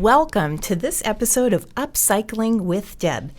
Welcome to this episode of Upcycling with Deb.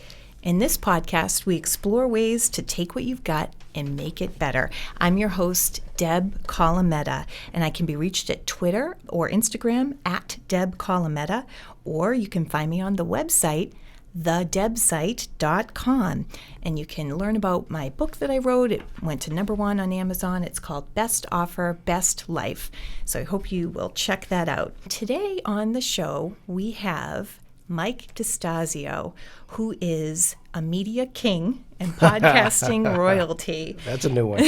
In this podcast, we explore ways to take what you've got and make it better. I'm your host, Deb Colameta, and I can be reached at Twitter or Instagram at Deb Colameta, or you can find me on the website, thedebsite.com, and you can learn about my book that I wrote. It went to #1 on Amazon. It's called Best Offer, Best Life. So I hope you will check that out. Today on the show, we have Mike DiStasio, who is a media king and podcasting royalty. That's a new one.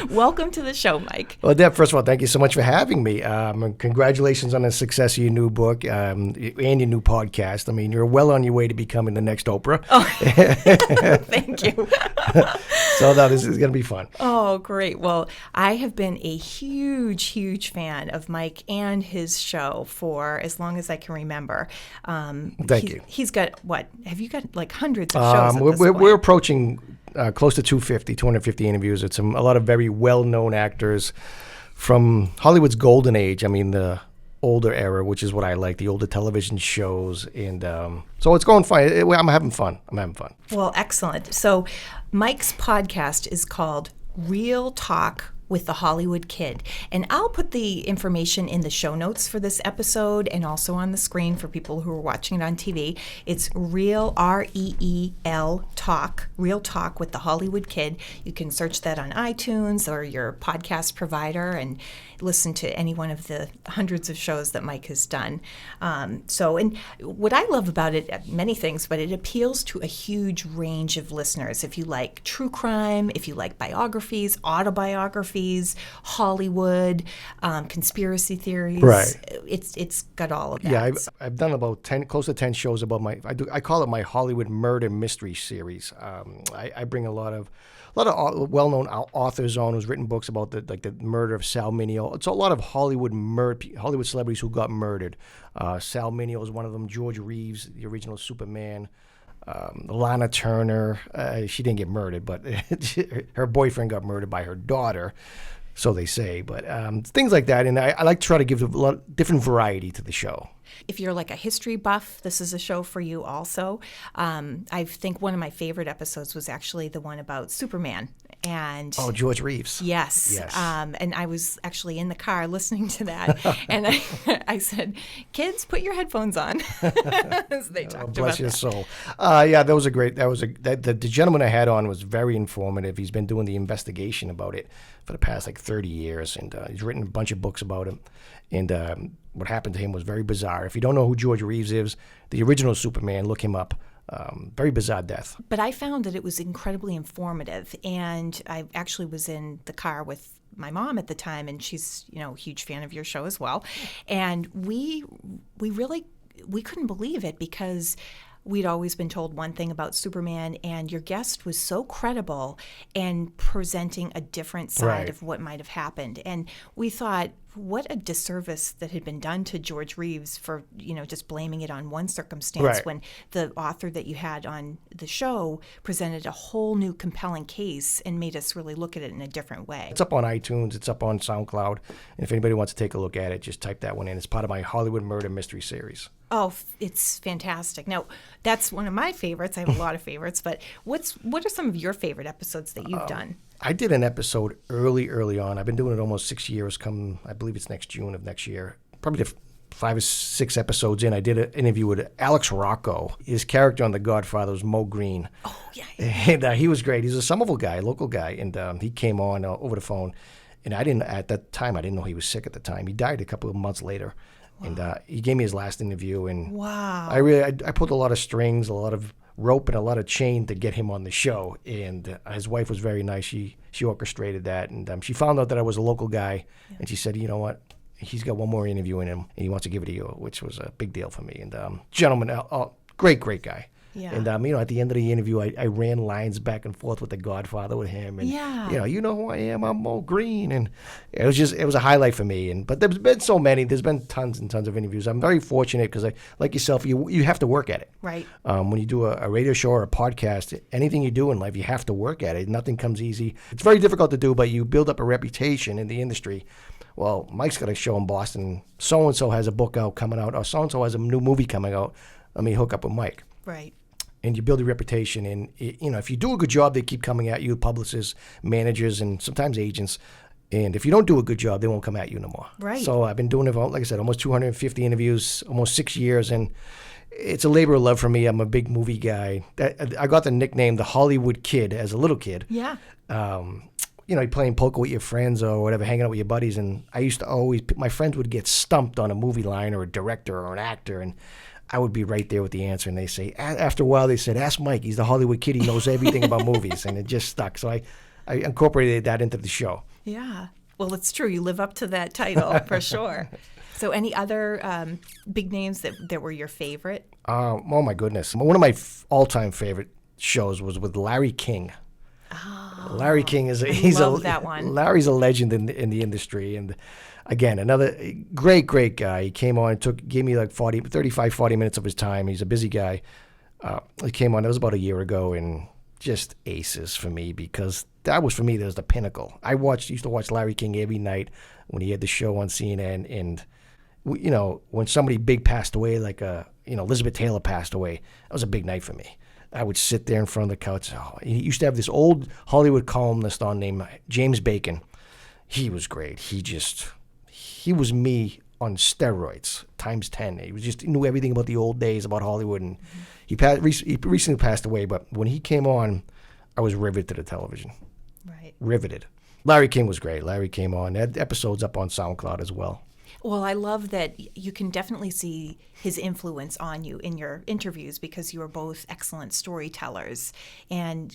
Welcome to the show, Mike. Well, Deb, first of all, thank you so much for having me. Congratulations on the success of your new book and your new podcast. I mean, you're well on your way to becoming the next Oprah. Oh, thank you. So this is going to be fun. Oh, great. Well, I have been a huge fan of Mike and his show for as long as I can remember. Thank you. He's got, what? Have you got like hundreds of shows at this point? We're approaching close to 250 interviews. It's a lot of very well-known actors from Hollywood's golden age. I mean, the older era, which is what I like, the older television shows. And so it's going fine. I'm having fun. Well, excellent. So Mike's podcast is called Reel Talk with the Hollywood Kid. And I'll put the information in the show notes for this episode and also on the screen for people who are watching it on TV. It's Reel, R-E-E-L Talk, Reel Talk with the Hollywood Kid. You can search that on iTunes or your podcast provider and listen to any one of the hundreds of shows that Mike has done. And what I love about it, many things, but it appeals to a huge range of listeners. If you like true crime, if you like biographies, autobiographies, Hollywood, conspiracy theories, right? It's got all of that. Yeah, I've done about close to 10 shows about I call it my Hollywood murder mystery series. I bring a lot of well-known authors on who's written books about the murder of Sal Mineo. It's a lot of Hollywood celebrities who got murdered. Sal Mineo is one of them. George Reeves, the original Superman. Lana Turner, she didn't get murdered, but her boyfriend got murdered by her daughter, so they say. But things like that, and I like to try to give a lot of different variety to the show. If you're like a history buff, this is a show for you also. I think one of my favorite episodes was actually the one about Superman. And George Reeves. Yes. And I was actually in the car listening to that. And I said, kids, put your headphones on. As they talked bless about your that. soul. That was a great, the gentleman I had on was very informative. He's been doing the investigation about it for the past 30 years. And he's written a bunch of books about it. And what happened to him was very bizarre. If you don't know who George Reeves is, the original Superman, look him up. Very bizarre death. But I found that it was incredibly informative. And I actually was in the car with my mom at the time, and she's, a huge fan of your show as well. And we couldn't believe it because we'd always been told one thing about Superman, and your guest was so credible and presenting a different side of what might have happened. And we thought, what a disservice that had been done to George Reeves for, just blaming it on one circumstance when the author that you had on the show presented a whole new compelling case and made us really look at it in a different way. It's up on iTunes. It's up on SoundCloud. And if anybody wants to take a look at it, just type that one in. It's part of my Hollywood murder mystery series. Oh, it's fantastic. Now, that's one of my favorites. I have a lot of favorites, but what are some of your favorite episodes that you've done? I did an episode early on. I've been doing it almost 6 years. I believe it's next June of next year. Probably 5 or 6 episodes in, I did an interview with Alex Rocco. His character on The Godfather was Mo Green. Oh, yeah. And he was great. He's a Somerville guy, local guy, and he came on over the phone. And at that time, I didn't know he was sick at the time. He died a couple of months later. Wow. And he gave me his last interview. And wow. I put a lot of strings, a lot of rope and a lot of chain to get him on the show, and his wife was very nice. She orchestrated that, and she found out that I was a local guy, and she said, you know what, he's got one more interview in him, and he wants to give it to you, which was a big deal for me. And gentleman, great guy. Yeah. And at the end of the interview, I ran lines back and forth with The Godfather with him, and you know who I am, I'm Mo Green, and it was a highlight for me. But there's been so many. There's been tons and tons of interviews. I'm very fortunate because like yourself, you have to work at it. Right. When you do a radio show or a podcast, anything you do in life, you have to work at it. Nothing comes easy. It's very difficult to do, but you build up a reputation in the industry. Well, Mike's got a show in Boston. So-and-so has a book out coming out, or so-and-so has a new movie coming out. Let me hook up with Mike. Right. And you build a reputation. And, if you do a good job, they keep coming at you, publicists, managers, and sometimes agents. And if you don't do a good job, they won't come at you no more. Right. So I've been doing it, like I said, almost 250 interviews, almost 6 years. And it's a labor of love for me. I'm a big movie guy. I got the nickname The Hollywood Kid as a little kid. Yeah. You're playing poker with your friends or whatever, hanging out with your buddies. And I used to my friends would get stumped on a movie line or a director or an actor. And I would be right there with the answer. And they say, after a while, they said, ask Mike. He's the Hollywood Kid. He knows everything about movies. And it just stuck. So I incorporated that into the show. Yeah. Well, it's true. You live up to that title for sure. So any other big names that were your favorite? Oh, my goodness. One of my all-time favorite shows was with Larry King. Oh, Larry King that one. Larry's a legend in the industry, and again, another great guy. He came on and gave me like 40 minutes of his time. He's a busy guy. He came on. That was about a year ago, and just aces for me because that was the pinnacle. Used to watch Larry King every night when he had the show on CNN, and when somebody big passed away, like Elizabeth Taylor passed away, that was a big night for me. I would sit there in front of the couch. Oh, he used to have this old Hollywood columnist on named James Bacon. He was great. He was me on steroids times 10. He knew everything about the old days about Hollywood, and he recently passed away. But when he came on, I was riveted to the television. Right. Riveted. Larry King was great. Larry came on. That episode's up on SoundCloud as well. Well, I love that you can definitely see his influence on you in your interviews because you are both excellent storytellers and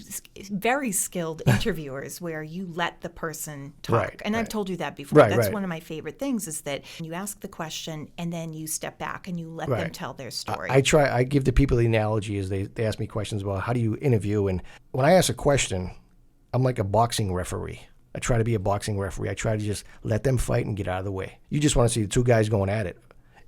very skilled interviewers where you let the person talk. Right, and right. I've told you that before. Right, That's right. one of my favorite things is that you ask the question and then you step back and you let them tell their story. I give the people the analogy is they ask me questions about how do you interview, and when I ask a question, I'm like a boxing referee. I try to be a boxing referee. I try to just let them fight and get out of the way. You just want to see the two guys going at it.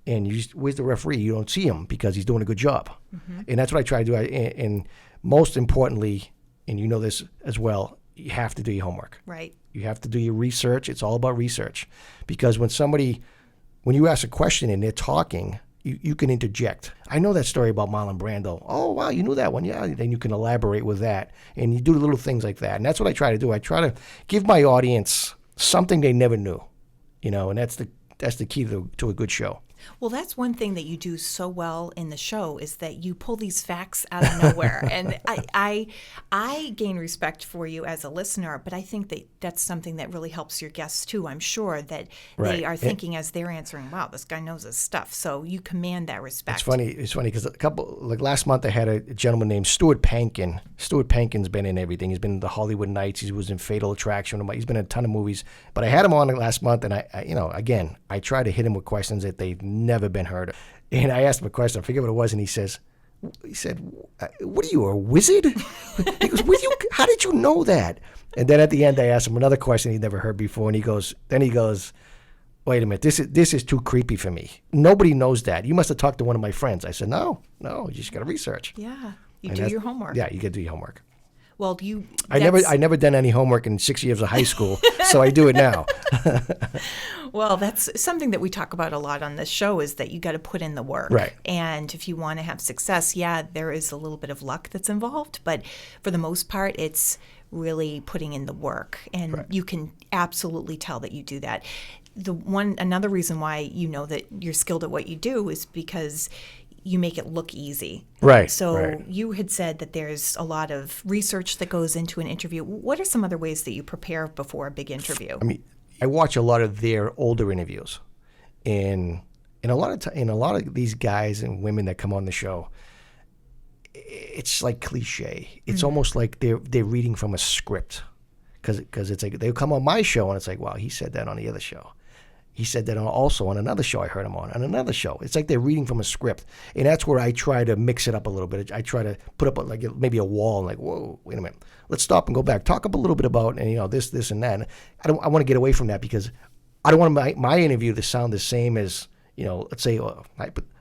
And where's the referee? You don't see him because he's doing a good job. Mm-hmm. And that's what I try to do. And most importantly, and you know this as well, you have to do your homework. Right. You have to do your research. It's all about research. Because when you ask a question and they're talking, you can interject. I know that story about Marlon Brando. Oh, wow, you knew that one. Yeah, then you can elaborate with that. And you do little things like that. And that's what I try to do. I try to give my audience something they never knew, and that's the key to a good show. Well, that's one thing that you do so well in the show is that you pull these facts out of nowhere. And I gain respect for you as a listener, but I think that that's something that really helps your guests too. I'm sure that they are thinking as they're answering, wow, this guy knows his stuff. So you command that respect. It's funny because last month I had a gentleman named Stuart Pankin. Stuart Pankin's been in everything. He's been in the Hollywood Nights. He was in Fatal Attraction. He's been in a ton of movies. But I had him on last month, and I try to hit him with questions that they've never been heard of. And I asked him a question. I forget what it was, and he said, "What are you, a wizard?" He goes, "How did you know that?" And then at the end, I asked him another question he'd never heard before, and he goes, "Wait a minute, this is too creepy for me. Nobody knows that. You must have talked to one of my friends." I said, "No, you just got to research." Yeah, you do your homework. Yeah, you got to do your homework. Well, I never done any homework in 6 years of high school, so I do it now. Well, that's something that we talk about a lot on this show is that you got to put in the work. Right. And if you want to have success, there is a little bit of luck that's involved, but for the most part, it's really putting in the work, and you can absolutely tell that you do that. Another reason why you know that you're skilled at what you do is because you make it look easy. Right. So you had said that there's a lot of research that goes into an interview. What are some other ways that you prepare before a big interview? I mean, I watch a lot of their older interviews, and a lot of these guys and women that come on the show, it's like cliche. It's almost like they're reading from a script, because it's like they'll come on my show and it's like, wow, he said that on the other show. He said that also on another show I heard him on another show. It's like they're reading from a script. And that's where I try to mix it up a little bit. I try to put up like maybe a wall and like, whoa, wait a minute. Let's stop and go back. Talk up a little bit about, and this and that. And I want to get away from that because I don't want my interview to sound the same as, let's say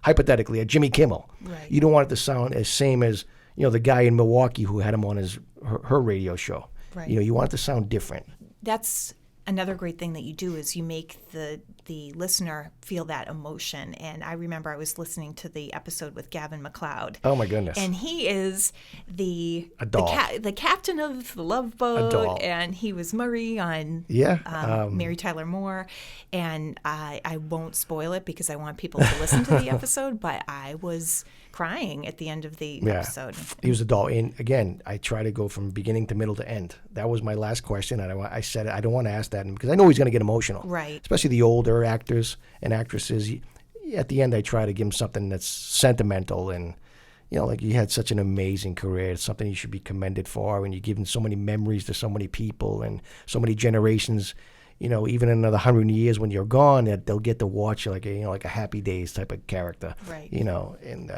hypothetically a Jimmy Kimmel. Right. You don't want it to sound as same as, the guy in Milwaukee who had him on her radio show. Right. You want it to sound different. That's another great thing that you do is you make the listener feel that emotion. And I remember I was listening to the episode with Gavin MacLeod. Oh my goodness! And he is the captain of the Love Boat, and he was Murray on Mary Tyler Moore. And I won't spoil it because I want people to listen to the episode. But I was crying at the end of the episode. He was a doll. And again, I try to go from beginning to middle to end. That was my last question. And I said I don't want to ask that because I know he's going to get emotional. Right. Especially the older actors and actresses. At the end, I try to give him something that's sentimental and, like you had such an amazing career. It's something you should be commended for. And you're giving so many memories to so many people and so many generations. Even in another 100 years when you're gone, that they'll get to watch you like a Happy Days type of character. Right. And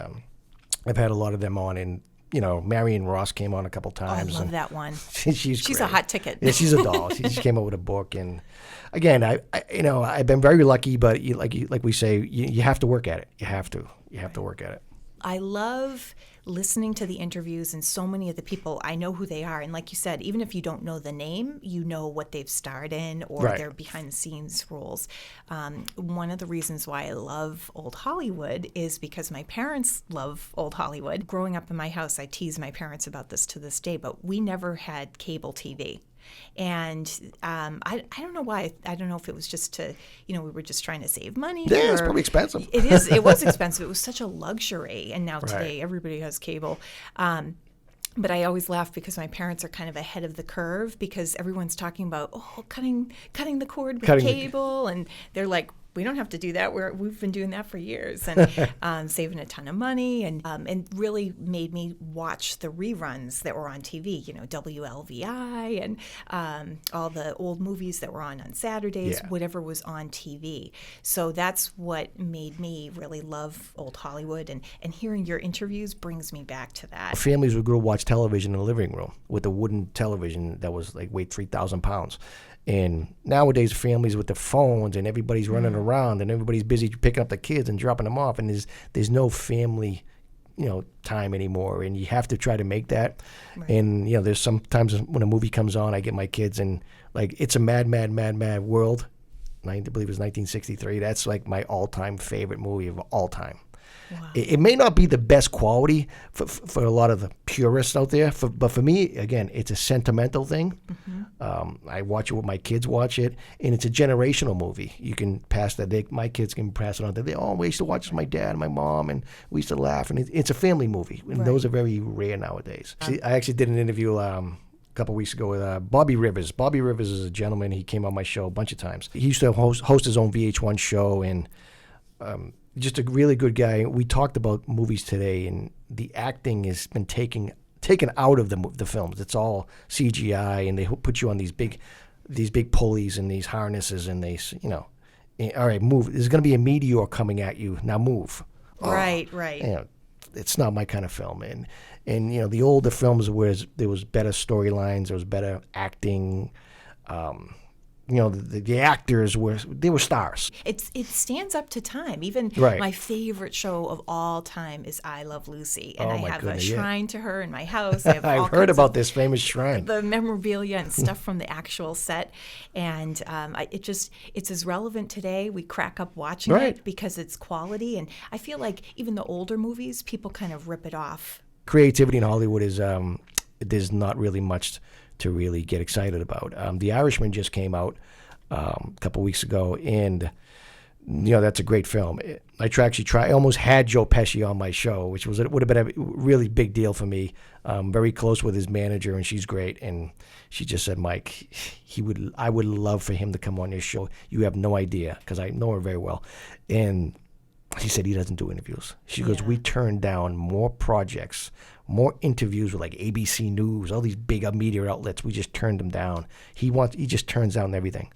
I've had a lot of them on, and Marion Ross came on a couple times. I love that one. She's great. A hot ticket. Yeah, she's a doll. She just came out with a book, and again, I've been very lucky, but like we say, you have to work at it. You have to work at it. I love listening to the interviews, and so many of the people, I know who they are. And like you said, even if you don't know the name, you know what they've starred in or their behind-the-scenes roles. One of the reasons why I love old Hollywood is because my parents love old Hollywood. Growing up in my house, I tease my parents about this to this day, but we never had cable TV. And I don't know why. I don't know if it was just to, we were just trying to save money. Yeah, it's probably expensive. It was expensive. It was such a luxury. And now today everybody has cable. But I always laugh because my parents are kind of ahead of the curve because everyone's talking about, cutting the cord with cable. And they're like, we don't have to do that. We've been doing that for years and saving a ton of money and really made me watch the reruns that were on TV, WLVI and all the old movies that were on Saturdays, whatever was on TV. So that's what made me really love old Hollywood. And hearing your interviews brings me back to that. Families would go watch television in the living room with a wooden television that was weighed 3,000 pounds. And nowadays, families with the phones and everybody's running around and everybody's busy picking up the kids and dropping them off, and there's no family, time anymore. And you have to try to make that. Right. And there's sometimes when a movie comes on, I get my kids and It's a Mad, Mad, Mad, Mad World. I believe it was 1963. That's my all-time favorite movie of all time. Wow. It may not be the best quality for a lot of the purists out there, but for me, again, it's a sentimental thing. Mm-hmm. I watch it with my kids watch it, and it's a generational movie. You can pass that. My kids can pass it on. We used to watch this with my dad and my mom, and we used to laugh. And it's a family movie, and those are very rare nowadays. I actually did an interview a couple weeks ago with Bobby Rivers. Bobby Rivers is a gentleman. He came on my show a bunch of times. He used to host his own VH1 show, and just a really good guy. We talked about movies today, and the acting has been taken out of the films. It's all CGI, and they put you on these big pulleys and these harnesses, and they, all right, move. There's going to be a meteor coming at you. Now move. Right. It's not my kind of film. And the older films where there was better storylines, there was better acting. The actors were stars. It stands up to time. Even my favorite show of all time is I Love Lucy, and I have a shrine to her in my house. I have I've heard about this famous shrine. The memorabilia and stuff from the actual set, and it's as relevant today. We crack up watching it because it's quality, and I feel like even the older movies, people kind of rip it off. Creativity in Hollywood is there's not really much to really get excited about. The Irishman just came out a couple weeks ago, and that's a great film. I almost had Joe Pesci on my show, which would have been a really big deal for me. Very close with his manager, and she's great. And she just said, Mike, I would love for him to come on your show. You have no idea, because I know her very well. And she said he doesn't do interviews. She goes, we turn down more projects, more interviews with ABC News, all these big media outlets. We just turned them down. He just turns down everything.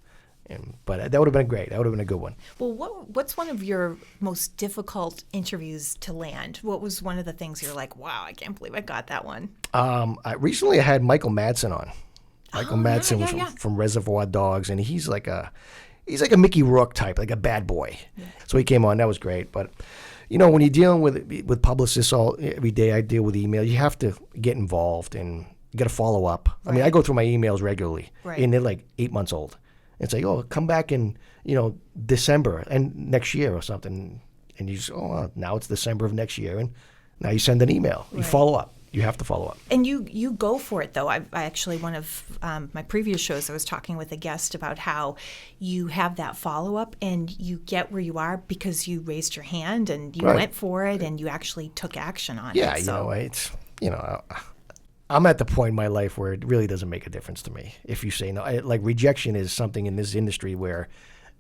But that would have been great. That would have been a good one. Well, what's one of your most difficult interviews to land? What was one of the things you're like, wow, I can't believe I got that one? Recently I had Michael Madsen on. Michael Madsen was yeah. from Reservoir Dogs, and he's like a Mickey Rourke type, like a bad boy. Yeah. So he came on. That was great. But when you're dealing with publicists every day, I deal with email. You have to get involved, and you got to follow up. Right. I mean, I go through my emails regularly, and they're like 8 months old. And say, oh, come back in, December and next year or something. And you just, now it's December of next year, and now you send an email. Right. You follow up. You have to follow up. And you go for it, though. I actually, one of my previous shows, I was talking with a guest about how you have that follow-up and you get where you are because you raised your hand and you went for it and you actually took action on it. Yeah, I'm at the point in my life where it really doesn't make a difference to me if you say no. Like rejection is something in this industry where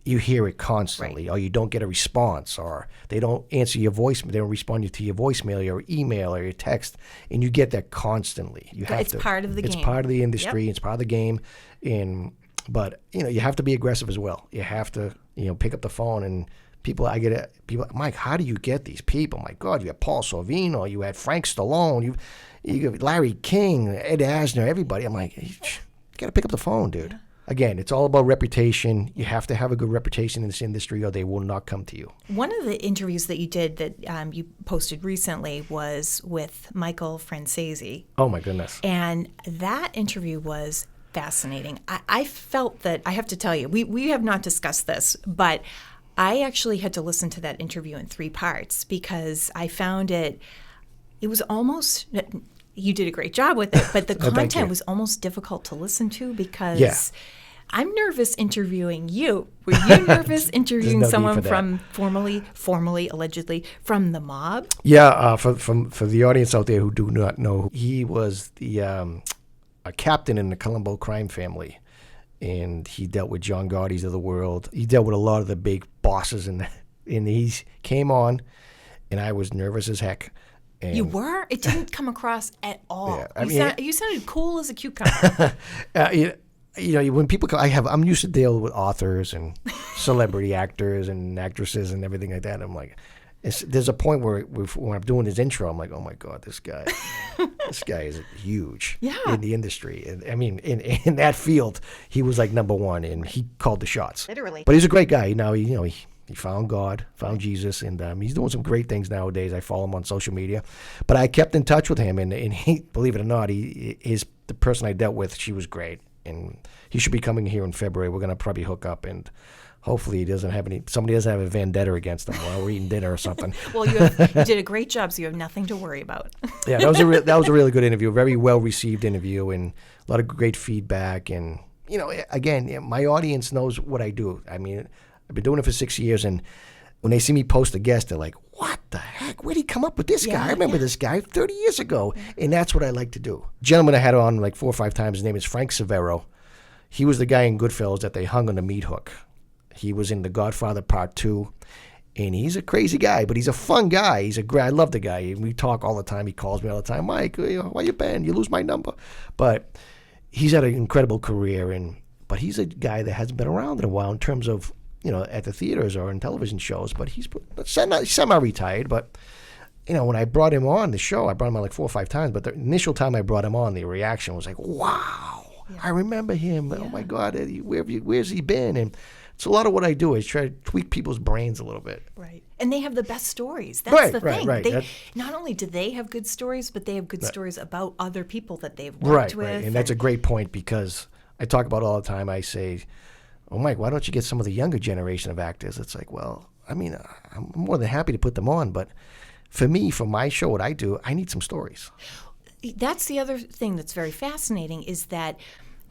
you hear it constantly, or you don't get a response, or they don't answer your voicemail, they don't respond to your voicemail, or your email, or your text, and you get that constantly. It's part of the game. It's part of the industry. Yep. It's part of the game, but you have to be aggressive as well. You have to pick up the phone and. People, Mike, how do you get these people? My God, you had Paul Sorvino, you had Frank Stallone, you got Larry King, Ed Asner, everybody. I'm like, you got to pick up the phone, dude. Yeah. Again, it's all about reputation. You have to have a good reputation in this industry or they will not come to you. One of the interviews that you did that you posted recently was with Michael Francesi. Oh, my goodness. And that interview was fascinating. I felt that, I have to tell you, we have not discussed this, but I actually had to listen to that interview in 3 parts because I found it was almost, you did a great job with it, but the content was almost difficult to listen to because I'm nervous interviewing you. Were you nervous interviewing someone from formerly, allegedly, from the mob? Yeah, for the audience out there who do not know, he was a captain in the Colombo crime family. And he dealt with John Gotti's of the world. He dealt with a lot of the big bosses, and he came on, and I was nervous as heck. And you were? It didn't come across at all. Yeah, you sounded cool as a cucumber. When people come, I'm used to dealing with authors and celebrity actors and actresses and everything like that. I'm like, there's a point where when I'm doing his intro, I'm like, oh my God, this guy is huge in the industry. And I mean, in that field, he was like number one, and he called the shots. Literally. But he's a great guy. Now he found God, found Jesus, and he's doing some great things nowadays. I follow him on social media, but I kept in touch with him, and he, believe it or not, the person I dealt with, she was great, and he should be coming here in February. We're gonna probably hook up and. Hopefully somebody doesn't have a vendetta against him while we're eating dinner or something. Well, you did a great job, so you have nothing to worry about. Yeah, that was a really good interview, a very well-received interview, and a lot of great feedback. And, again, my audience knows what I do. I mean, I've been doing it for 6 years, and when they see me post a guest, they're like, what the heck? Where'd he come up with this guy? I remember this guy 30 years ago, and that's what I like to do. Gentleman I had on like 4 or 5 times, his name is Frank Severo. He was the guy in Goodfellas that they hung on the meat hook. He was in The Godfather Part 2, and he's a crazy guy, but he's a fun guy. I love the guy. We talk all the time. He calls me all the time. Mike, where you been? You lose my number. But he's had an incredible career, but he's a guy that hasn't been around in a while in terms of, at the theaters or in television shows. But he's semi-retired. But, when I brought him on the show, I brought him on like 4 or 5 times. But the initial time I brought him on, the reaction was like, wow, I remember him. Yeah. Oh, my God, where's he been? And it's a lot of what I do is try to tweak people's brains a little bit. Right. And they have the best stories. That's the thing. Right. Not only do they have good stories, but they have good stories about other people that they've worked with. Right. And that's a great point because I talk about all the time. I say, oh, Mike, why don't you get some of the younger generation of actors? It's like, well, I mean, I'm more than happy to put them on. But for me, for my show, what I do, I need some stories. That's the other thing that's very fascinating is that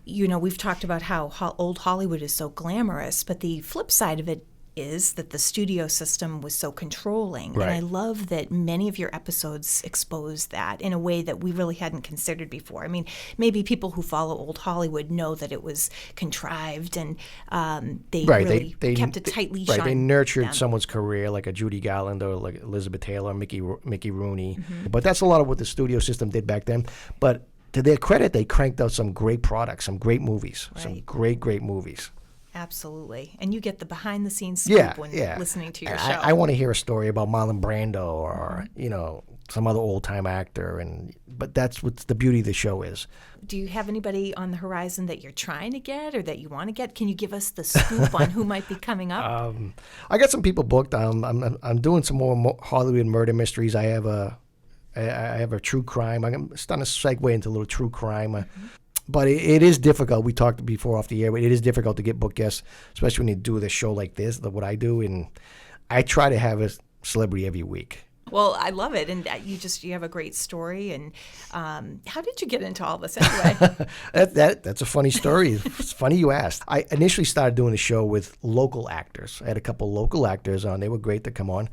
we've talked about how old Hollywood is so glamorous, but the flip side of it is that the studio system was so controlling. Right. And I love that many of your episodes expose that in a way that we really hadn't considered before. I mean, maybe people who follow old Hollywood know that it was contrived and they really kept a tight leash on They nurtured someone's career like a Judy Garland or like Elizabeth Taylor, Mickey Rooney. Mm-hmm. But that's a lot of what the studio system did back then. But to their credit, they cranked out some great products, some great movies, some great movies. Absolutely. And you get the behind-the-scenes scoop when listening to your show. I want to hear a story about Marlon Brando or, some other old-time actor. But that's what the beauty of the show is. Do you have anybody on the horizon that you're trying to get or that you want to get? Can you give us the scoop on who might be coming up? I got some people booked. I'm doing some more Hollywood murder mysteries. I have a true crime. I'm starting to segue into a little true crime. But it is difficult. We talked before off the air, but it is difficult to get book guests, especially when you do this show like this, what I do. And I try to have a celebrity every week. Well, I love it. And you have a great story. And how did you get into all this anyway? That's a funny story. It's funny you asked. I initially started doing the show with local actors. I had a couple local actors on. They were great to come on.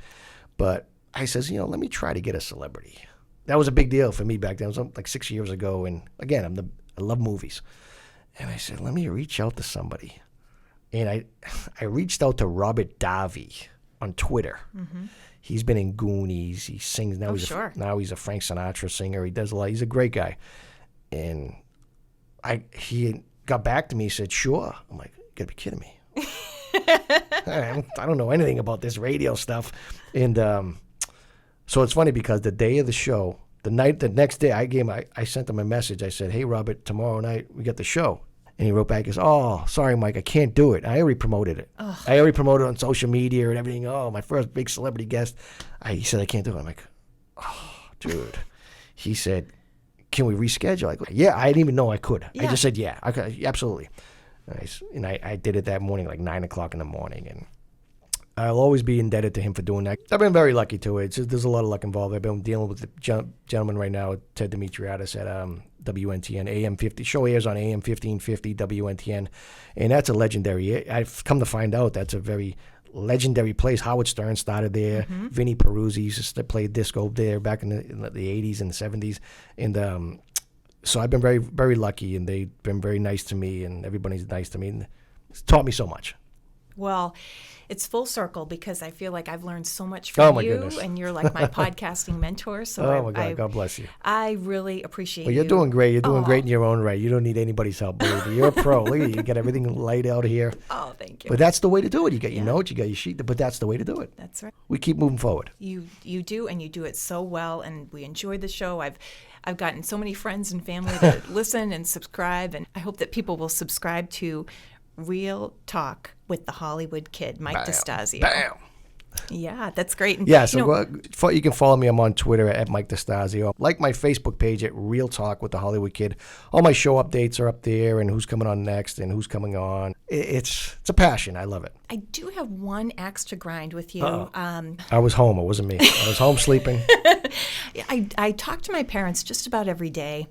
But I says, let me try to get a celebrity. That was a big deal for me back then. It was like 6 years ago. And again, I love movies. And I said, let me reach out to somebody. And I reached out to Robert Davi on Twitter. Mm-hmm. He's been in Goonies. He sings. Now he's a Frank Sinatra singer. He does a lot. He's a great guy. And he got back to me. He said, sure. I'm like, you gotta be kidding me. I don't know anything about this radio stuff. And so it's funny because the day of the show, the next day, I sent him a message. I said, hey, Robert, tomorrow night we got the show. And he wrote back, he goes, oh, sorry, Mike, I can't do it. I already promoted it. Ugh. I already promoted it on social media and everything. Oh, my first big celebrity guest. He said, I can't do it. I'm like, oh, dude. He said, can we reschedule? I go, yeah, I didn't even know I could. Yeah. I just said, yeah, absolutely. And I did it that morning, like 9 o'clock in the morning. And I'll always be indebted to him for doing that. I've been very lucky to it. There's a lot of luck involved. I've been dealing with the gentleman right now, Ted Dimitriadis at WNTN, AM 50. Show airs on AM 1550, WNTN. And that's a legendary. I've come to find out that's a very legendary place. Howard Stern started there. Mm-hmm. Vinnie Peruzzi used to play disco there back in the 80s and the 70s. And so I've been very, very lucky, and they've been very nice to me, and everybody's nice to me. And it's taught me so much. Well, it's full circle because I feel like I've learned so much from you, goodness. And you're like my podcasting mentor. So my God, God bless you. I really appreciate you. Well, you're doing great. You're doing great in your own right. You don't need anybody's help, baby. You're a pro. Look at you. You got everything laid out here. Oh, thank you. But that's the way to do it. You got your notes, you got your sheet, but that's the way to do it. That's right. We keep moving forward. You do, and you do it so well, and we enjoy the show. I've gotten so many friends and family that listen and subscribe, and I hope that people will subscribe to Reel Talk with the Hollywood Kid, Mike DiStasio. Bam! Yeah, that's great. And, yeah, so you can follow me. I'm on Twitter at Mike DiStasio. Like my Facebook page at Reel Talk with the Hollywood Kid. All my show updates are up there, and who's coming on next and who's coming on. It's a passion. I love it. I do have one axe to grind with you. I was home. It wasn't me. I was home sleeping. I talk to my parents just about every day,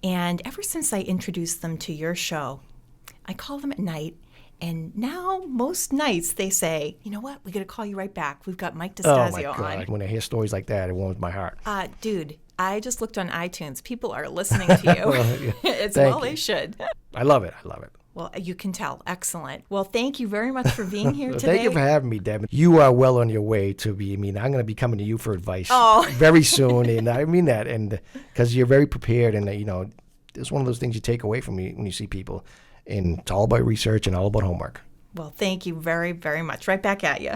and ever since I introduced them to your show, I call them at night, and now most nights they say, you know what, we got to call you right back. We've got Mike DiStasio on. Oh, my God. When I hear stories like that, it warms my heart. Dude, I just looked on iTunes. People are listening to you. They should. I love it. Well, you can tell. Excellent. Well, thank you very much for being here today. Thank you for having me, Deb. You are well on your way to be. I'm going to be coming to you for advice very soon, and I mean that, and because you're very prepared, and it's one of those things you take away from me when you see people. And it's all about research and all about homework. Well, thank you very, very much. Right back at you.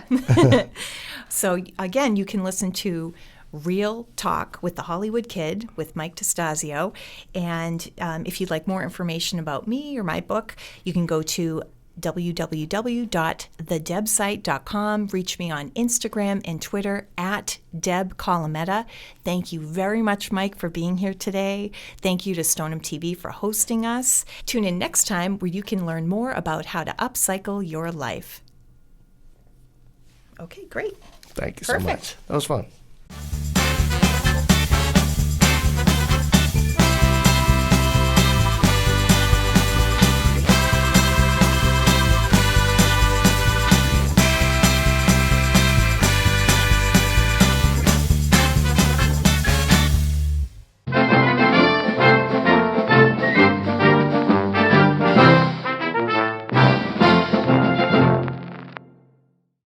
So, again, you can listen to Reel Talk with the Hollywood Kid with Mike DiStasio. And if you'd like more information about me or my book, you can go to www.thedebsite.com. Reach me on Instagram and Twitter at Deb Colameta. Thank you very much, Mike, for being here today. Thank you to Stoneham TV for hosting us. Tune in next time where you can learn more about how to upcycle your life. Okay, great. Thank you so much. That was fun.